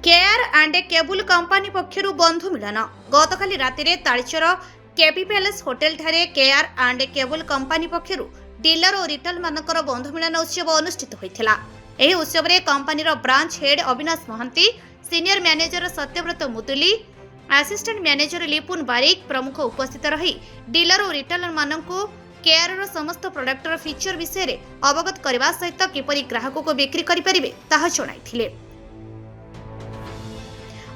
K R and cable company पक्षरु बंधु मिलन गतकाली रातिरे तालचेर केपी पैलेस होटेल ठारे केआर एंड केबुल कंपानी पक्षरु डीलर और रिटेल मानकर बंधु मिलन उत्सव अनुष्ठित होइथिला। एही उत्सवरे कंपानीर branch head Avinash Mahanti, senior manager Satyabrata Muduli, assistant manager Lipun Barik प्रमुख उपस्थित रही डीलर और रिटेलर मानकु केआर समस्त प्रोडक्टर फीचर विषय अवगत करने सहित किपरि ग्राहक को बिक्री करें ताहा जणाइथिले।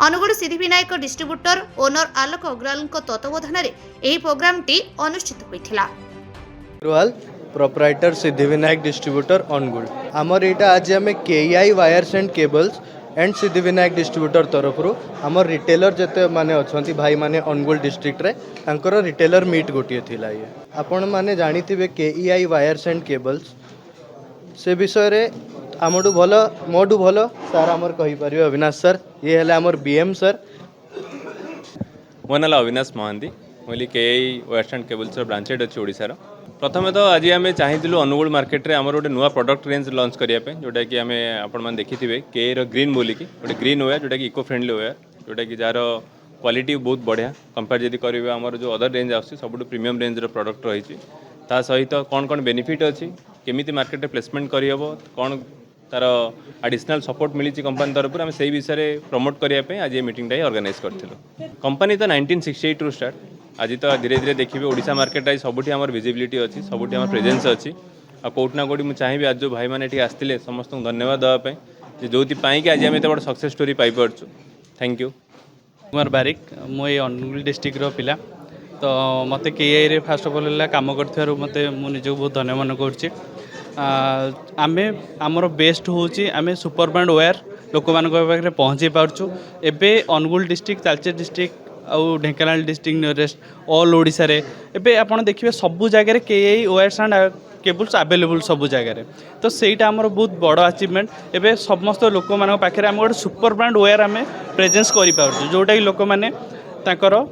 अनुगुड़ सिद्धिविनायक डिस्ट्रीब्यूटर ओनर आलोक अग्रवाल तत्वावधान में प्रोग्राम टी अनुष्ठित होइथिला। अग्रवाल प्रोप्राइटर सिद्धिविनायक डिस्ट्रीब्यूटर अनुगुड़ आमर यहाँ आज आम KEI wires and cables and Siddhivinayak distributor तरफ आमर रिटेलर जिते माने अच्छा भाई माने अनुगुड़ डिस्ट्रिक्ट रे तांकर रिटेलर मीट गोटे थिला। ये आपण माने जानिथिबे केआई वायर्स एंड केबल्स से विषय रे आमठू भल मोठू भल सार आमर कहि परिबे अविनाश सर। ये हेले आमर बीएम सर। मो ना अविनाश महांती मुझे KEI wires and cables branch head अच्छी ओडिशार। प्रथम तो आज आम चाहिए अनुगुड़ मार्केट रे आमर गोटे नुआ प्रोडक्ट रेंज लॉन्च करने जोटा कि आम आपण देखिथे के ग्रीन बोलिकी गोटे ग्रीन वेयर जोटा कि इको फ्रेंडली वेयर जोटा कि जार क्वालिटी बहुत बढ़िया कंपेयर जदि करेंगे आमर जो अदर रेंज आस सब प्रीमियम रेंज प्रोडक्ट रही ता सहित कौन कौन बेनिफिट अच्छी केमी मार्केट में प्लेसमेंट करहब कौन तार एडिशनल सपोर्ट मिली कंपानी तरफ आम से विषय प्रमोट करने आज ये मीटिंग ऑर्गेनाइज करूँ। कंपानी तो 1968 रु स्टार्ट आज तो धीरे धीरे देखिए ओडिशा मार्केट आज सबुठी आमर विजिबिलिटी अच्छी सबुठी आमर प्रेजेंस अच्छी आ कोटना कोटी मुझे चाहिए आज जो भाई मैंने आसते समस्त धन्यवाद देवाई जो कि आज आम एत बड़ सक्सेस स्टोरी पाइपुँ। Thank you. कुमार बारिक मु ये अनुगुल डिस्ट्रिक्ट पिला तो मत केआई रे फास्ट ऑफ ऑल काम कर मत मुझे बहुत धन्य मन कर आमे आमर बेस्ट होची आमे सुपर ब्रांड वेयर लोक मान पाखे पहुँचे पार्छु। एबे अनुगुल डिस्ट्रिक्ट तालचेर डिस्ट्रिक्ट आउ Dhenkanal district nearest all Odisha रे एबे आपण देखिए सबु जगह केआई वेयर्स एंड केबल्स अवेलेबल सबु जगह तो सेटा आमर बहुत बड़ अचिवमेंट। एबे समस्त लोक मान पाखे आम गोटे सुपर ब्रांड वेयर आम प्रेजेंस कर पार्छु जोटा कि लोक मैंने ताकर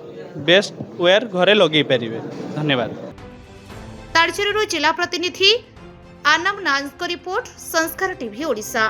बेस्ट वेयर घरे लगे पारे। धन्यवाद। तालचेरु जिला प्रतिनिधि आनम नाज को रिपोर्ट संस्कार टीवी ओडिशा।